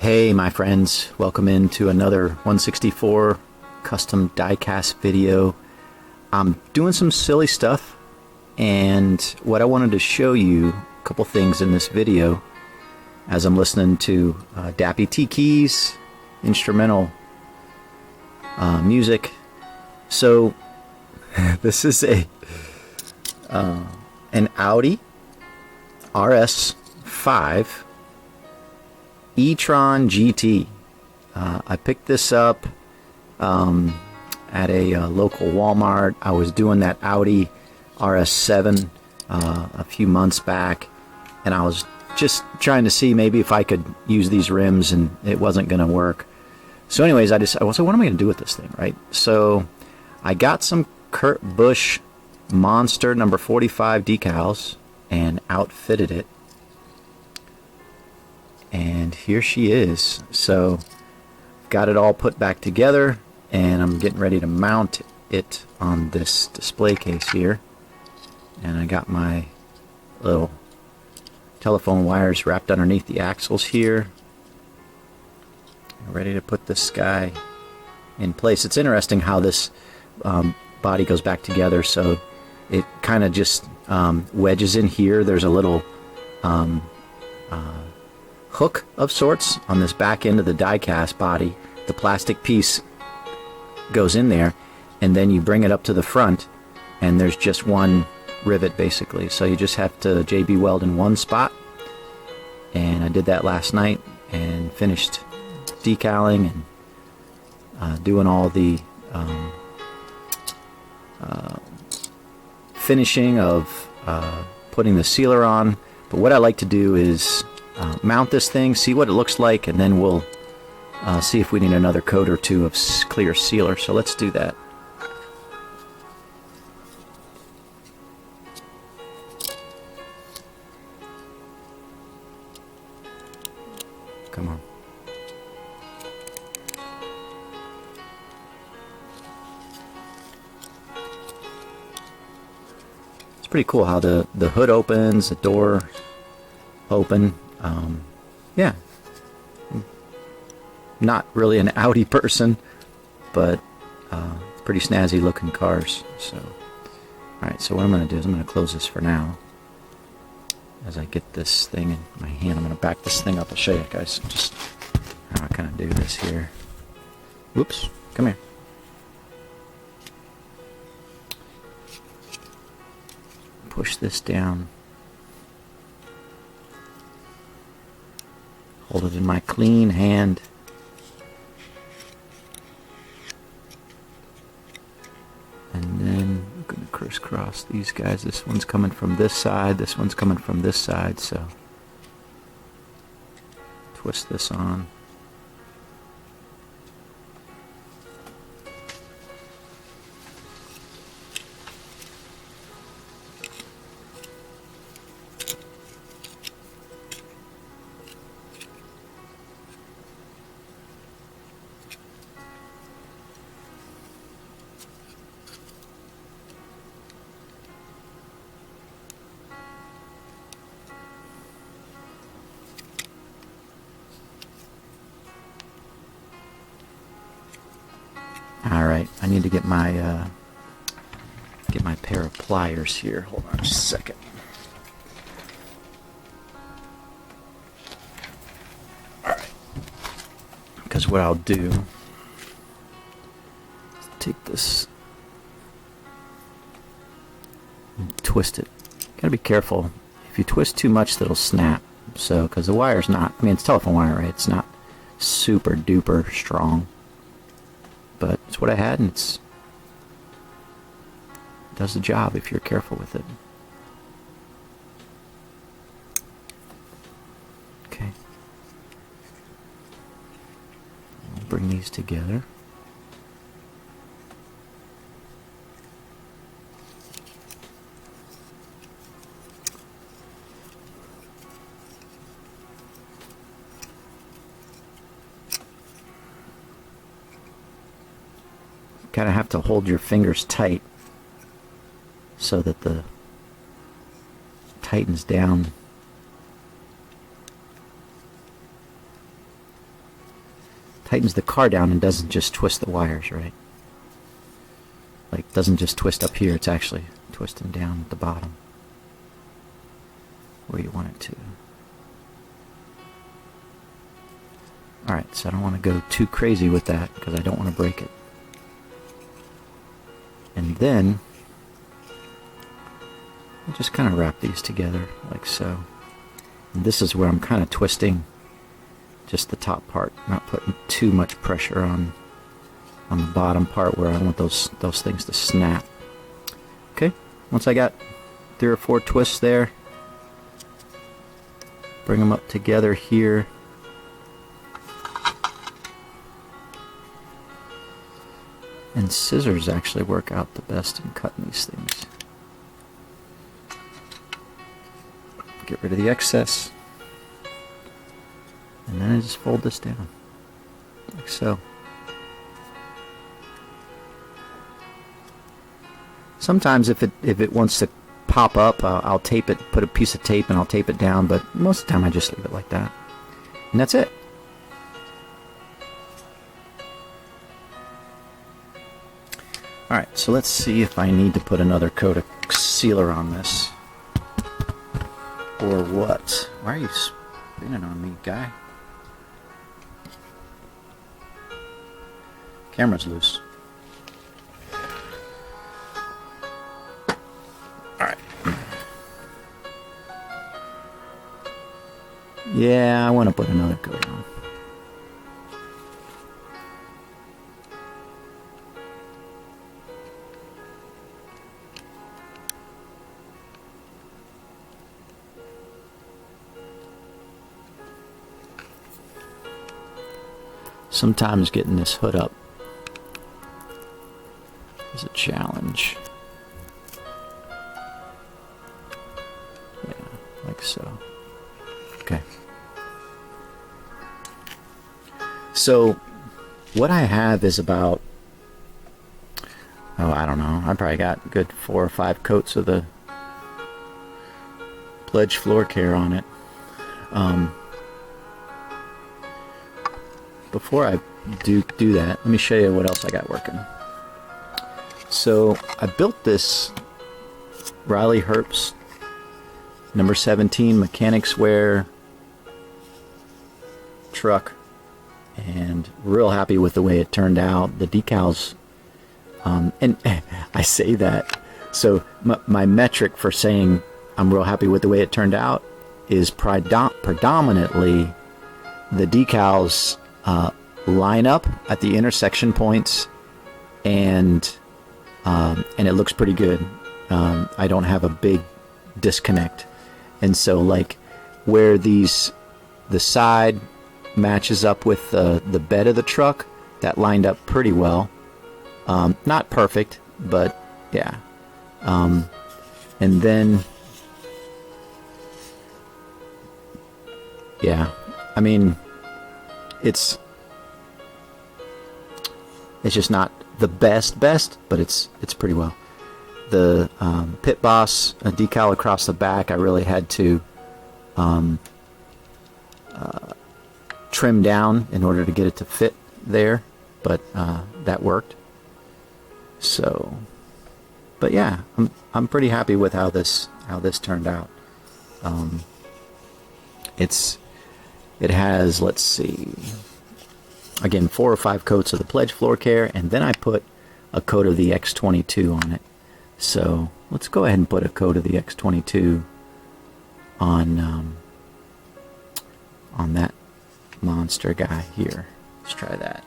Hey my friends, welcome into another 164 custom diecast video. I'm doing some silly stuff, and what I wanted to show you a couple things in this video as I'm listening to Dappy T Keys instrumental music. So this is an Audi RS5 e-tron GT. I picked this up at a local Walmart. I was doing that Audi RS7 a few months back, and I was just trying to see maybe if I could use these rims, and it wasn't going to work. So anyways, I was like, what am I going to do with this thing, right? So I got some Kurt Busch Monster number 45 decals and outfitted it. And here she is. So got it all put back together, and I'm getting ready to mount it on this display case here. And I got my little telephone wires wrapped underneath the axles here, ready to put this guy in place. It's interesting how this body goes back together, so it kind of just wedges in here. There's a little hook of sorts on this back end of the die-cast body. The plastic piece goes in there, and then you bring it up to the front, and there's just one rivet basically. So you just have to JB weld in one spot, and I did that last night and finished decaling and doing all the finishing of putting the sealer on. But what I like to do is mount this thing, see what it looks like, and then we'll see if we need another coat or two of clear sealer. So let's do that. Come on. It's pretty cool how the hood opens, the door open. Yeah, not really an Audi person, but pretty snazzy looking cars. So alright, so what I'm going to do is I'm going to close this for now as I get this thing in my hand. I'm going to back this thing up. I'll show you guys just how I kind of do this here. Whoops, come here. Push this down. Hold it in my clean hand. And then I'm going to crisscross these guys. This one's coming from this side, this one's coming from this side, so twist this on. Alright, I need to get my pair of pliers here. Hold on just a second. Alright. Because what I'll do is take this and twist it. Gotta be careful. If you twist too much, that'll snap. So, because the wire's not, I mean, it's telephone wire, right? It's not super duper strong. But it's what I had, and it does the job if you're careful with it. Okay. We'll bring these together. Kind of have to hold your fingers tight so that the tightens down tightens the car down and doesn't just twist the wires, right? Like, doesn't just twist up here, it's actually twisting down at the bottom where you want it to. Alright, so I don't want to go too crazy with that because I don't want to break it. And then I just kind of wrap these together like so. And this is where I'm kind of twisting just the top part, not putting too much pressure on the bottom part where I want those things to snap. Okay, once I got 3 or 4 twists there, bring them up together here. And scissors actually work out the best in cutting these things. Get rid of the excess. And then I just fold this down, like so. Sometimes if it wants to pop up, I'll tape it, put a piece of tape and I'll tape it down, but most of the time I just leave it like that. And that's it. Alright, so let's see if I need to put another coat of sealer on this. Or what? Why are you spinning on me, guy? Camera's loose. Alright. Yeah, I want to put another coat on. Sometimes getting this hood up is a challenge. Yeah, like so. Okay. So what I have is about, oh, I don't know, I probably got a good 4 or 5 coats of the Pledge floor care on it. Before I do that, let me show you what else I got working. So I built this Riley Herbst number 17 mechanics wear truck, and real happy with the way it turned out. The decals, and I say that, so my metric for saying I'm real happy with the way it turned out is predominantly the decals line up at the intersection points, and it looks pretty good. I don't have a big disconnect, and so like where the side matches up with the bed of the truck, that lined up pretty well. Not perfect, but yeah. And then yeah, I mean, it's just not the best, but it's pretty well. The Pit Boss decal across the back, I really had to trim down in order to get it to fit there, but that worked. So, but yeah, I'm pretty happy with how this turned out. It has, let's see, again, 4 or 5 coats of the Pledge floor care, and then I put a coat of the X22 on it. So let's go ahead and put a coat of the X22 on that monster guy here. Let's try that.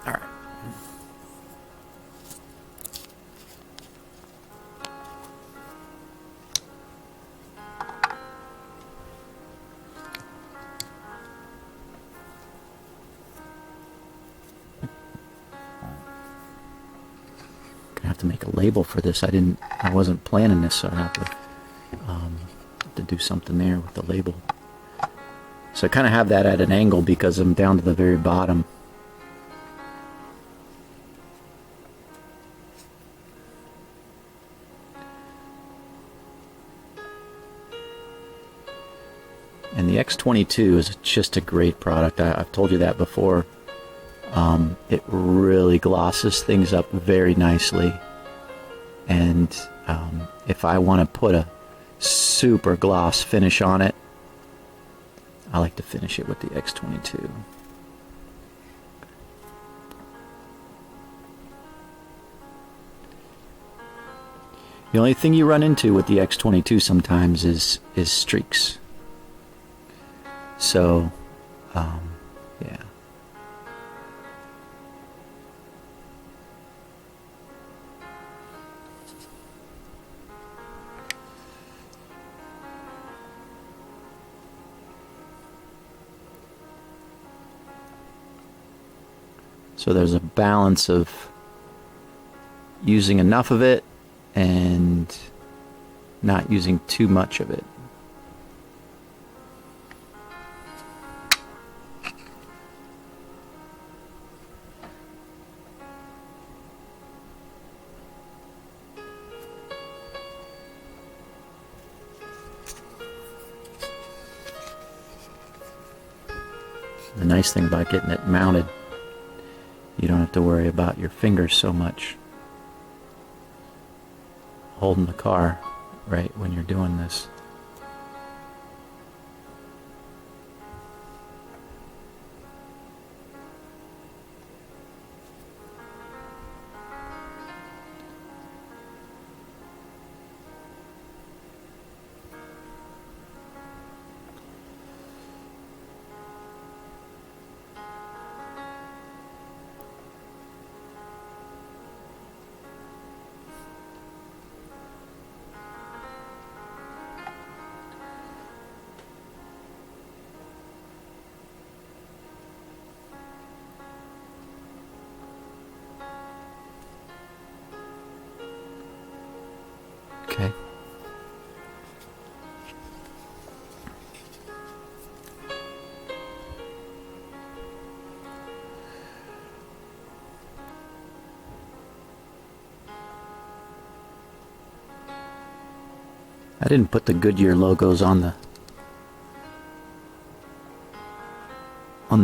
All right. Gonna have to make a label for this. I wasn't planning this, so I have to do something there with the label. So I kind of have that at an angle because I'm down to the very bottom. the X22 is just a great product. I've told you that before. It really glosses things up very nicely. And if I want to put a super gloss finish on it, I like to finish it with the X22. The only thing you run into with the X22 sometimes is streaks. So, yeah. So there's a balance of using enough of it and not using too much of it. The nice thing about getting it mounted, you don't have to worry about your fingers so much holding the car right when you're doing this. Okay. I didn't put the Goodyear logos on the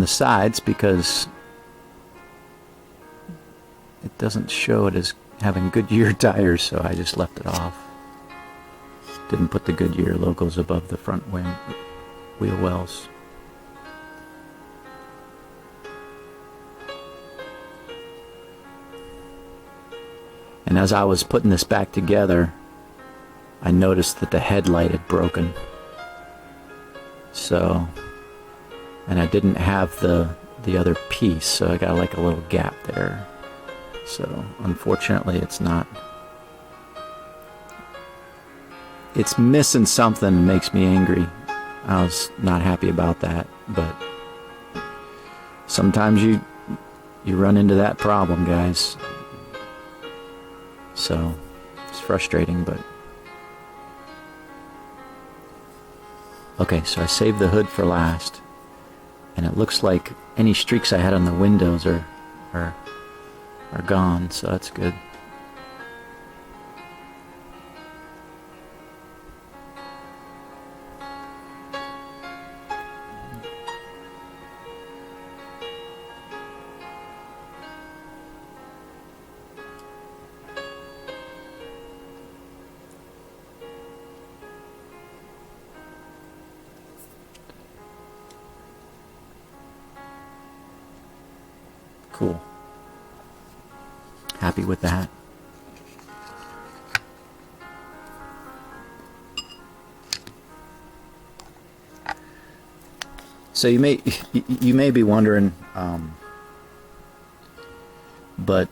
sides because it doesn't show it as having Goodyear tires, so I just left it off. Didn't put the Goodyear logos above the front wheel wells. And as I was putting this back together, I noticed that the headlight had broken. So, and I didn't have the other piece, so I got like a little gap there. So, unfortunately, it's missing something that makes me angry. I was not happy about that, but sometimes you run into that problem, guys. So, it's frustrating, but okay, so I saved the hood for last, and it looks like any streaks I had on the windows are gone, so that's good. Cool. Happy with that. So you may be wondering, but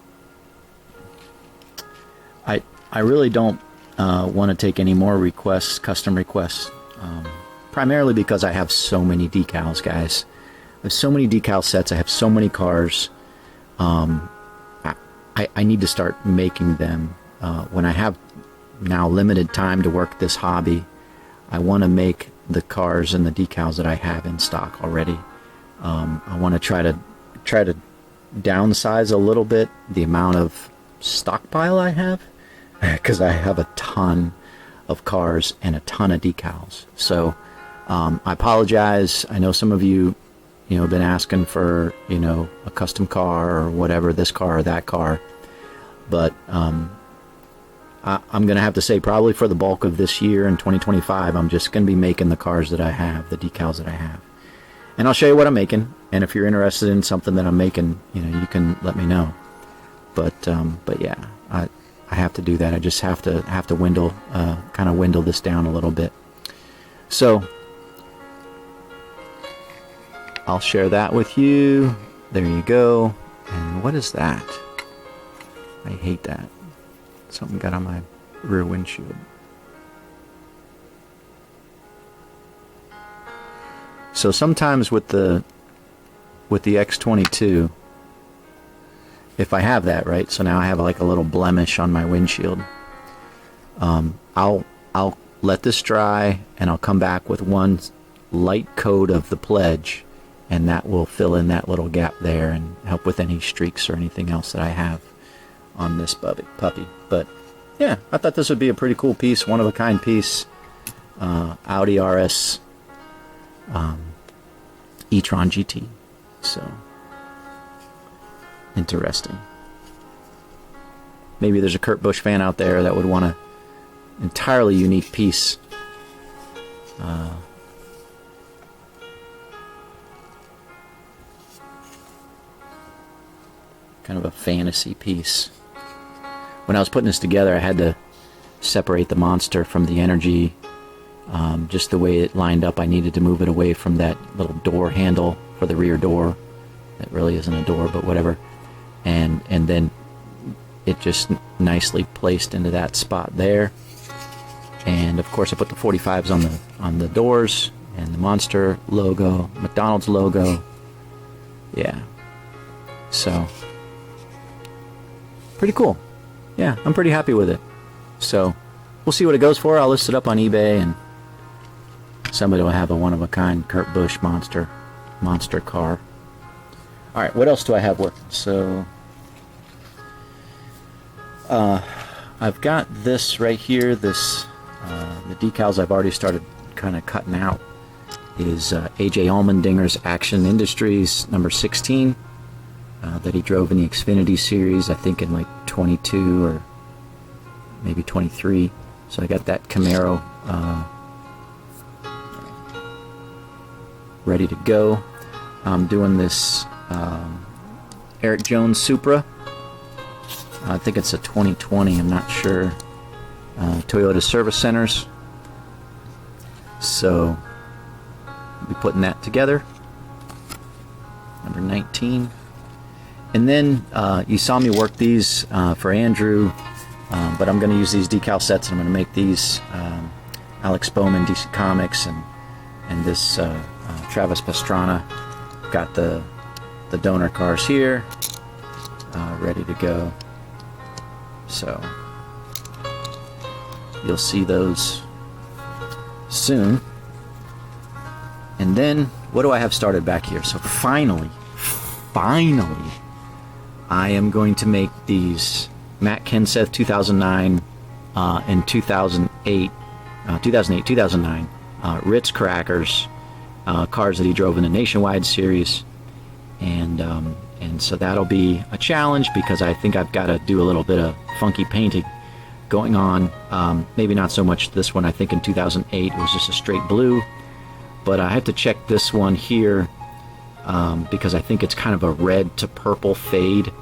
I really don't want to take any more requests, custom requests, primarily because I have so many decals, guys. I have so many decal sets. I have so many cars. I need to start making them. When I have now limited time to work this hobby, I want to make the cars and the decals that I have in stock already. I want to try to downsize a little bit the amount of stockpile I have, because I have a ton of cars and a ton of decals. So I apologize. I know some of you, have been asking for, a custom car or whatever, this car or that car. But I'm going to have to say probably for the bulk of this year in 2025, I'm just going to be making the cars that I have, the decals that I have. And I'll show you what I'm making. And if you're interested in something that I'm making, you can let me know. But yeah, I have to do that. I just have to kind of dwindle this down a little bit. So I'll share that with you. There you go. And what is that? I hate that. Something got on my rear windshield. So sometimes with the X22, if I have that, right, so now I have like a little blemish on my windshield, I'll let this dry and I'll come back with one light coat of the Pledge, and that will fill in that little gap there and help with any streaks or anything else that I have on this puppy. But yeah, I thought this would be a pretty cool piece, one of a kind piece. Audi RS e-tron GT. So interesting. Maybe there's a Kurt Busch fan out there that would want an entirely unique piece. Kind of a fantasy piece. When I was putting this together, I had to separate the Monster from the Energy. Just the way it lined up, I needed to move it away from that little door handle for the rear door. That really isn't a door, but whatever. And then it just nicely placed into that spot there. And of course, I put the 45s on the doors and the Monster logo, McDonald's logo. Yeah. So pretty cool. Yeah, I'm pretty happy with it. So we'll see what it goes for. I'll list it up on eBay, and somebody will have a one-of-a-kind Kurt Busch monster car. All right, what else do I have working? So I've got this right here. This the decals I've already started kind of cutting out is AJ Allmendinger's Action Industries number 16 that he drove in the Xfinity series, I think in like 22 or maybe 23. So I got that Camaro ready to go. I'm doing this Eric Jones Supra. I think it's a 2020, I'm not sure. Toyota Service Centers. So I'll be putting that together. Number 19. And then you saw me work these for Andrew, but I'm going to use these decal sets, and I'm going to make these Alex Bowman, DC Comics, and this Travis Pastrana. Got the donor cars here, ready to go. So you'll see those soon. And then what do I have started back here? So finally, I am going to make these Matt Kenseth 2009 and 2008, 2009 Ritz Crackers cars that he drove in the Nationwide series, and so that'll be a challenge because I think I've got to do a little bit of funky painting going on. Maybe not so much this one. I think in 2008 it was just a straight blue, but I have to check this one here because I think it's kind of a red to purple fade.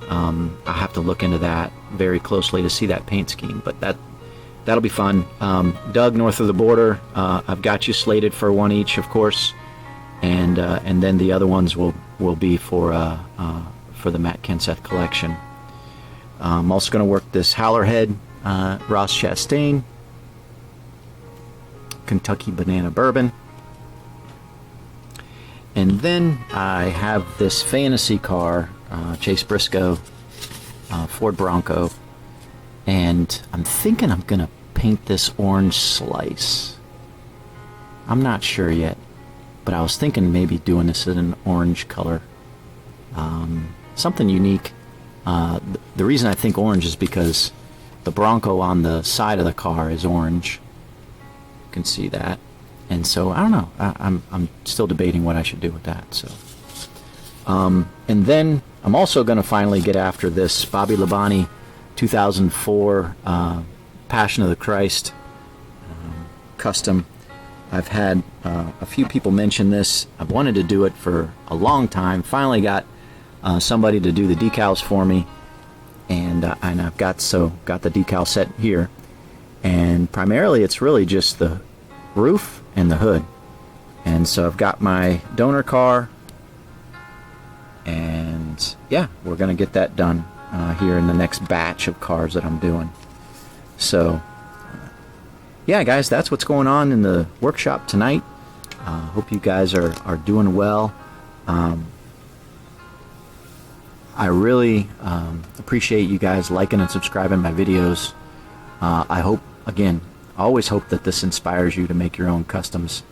I have to look into that very closely to see that paint scheme, but that'll be fun. Doug, North of the Border, I've got you slated for one each, of course, and then the other ones will be for the Matt Kenseth collection. I'm also going to work this Howlerhead Ross Chastain Kentucky Banana Bourbon. And then I have this fantasy car, Chase Briscoe Ford Bronco, and I'm thinking I'm gonna paint this orange slice. I'm not sure yet, but I was thinking maybe doing this in an orange color, something unique. The reason I think orange is because the Bronco on the side of the car is orange. You can see that. And so I don't know. I'm still debating what I should do with that. So, and then I'm also going to finally get after this Bobby Labonte 2004 Passion of the Christ custom. I've had a few people mention this. I've wanted to do it for a long time. Finally got somebody to do the decals for me, and I've got the decal set here. And primarily, it's really just the roof and the hood. And so I've got my donor car, and yeah, we're gonna get that done here in the next batch of cars that I'm doing. So yeah, guys, that's what's going on in the workshop tonight. Hope you guys are doing well. I really appreciate you guys liking and subscribing my videos. I hope, again, I always hope that this inspires you to make your own customs.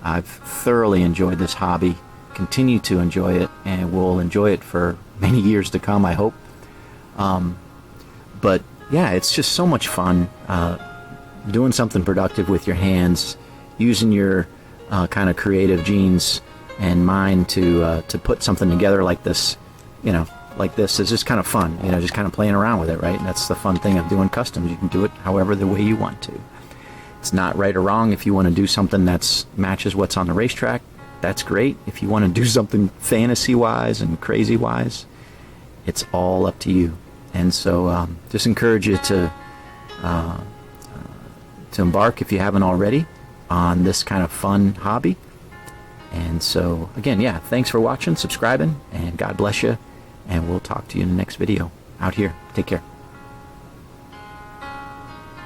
I've thoroughly enjoyed this hobby, continue to enjoy it, and will enjoy it for many years to come, I hope. But yeah, it's just so much fun doing something productive with your hands, using your kind of creative genes and mind to put something together like this. Like this is just kind of fun, just kind of playing around with it, right? And that's the fun thing of doing customs. You can do it however the way you want to. It's not right or wrong. If you want to do something that matches what's on the racetrack, that's great. If you want to do something fantasy-wise and crazy-wise, it's all up to you. And so just encourage you to embark, if you haven't already, on this kind of fun hobby. And so, again, yeah, thanks for watching, subscribing, and God bless you. And we'll talk to you in the next video out here. Take care.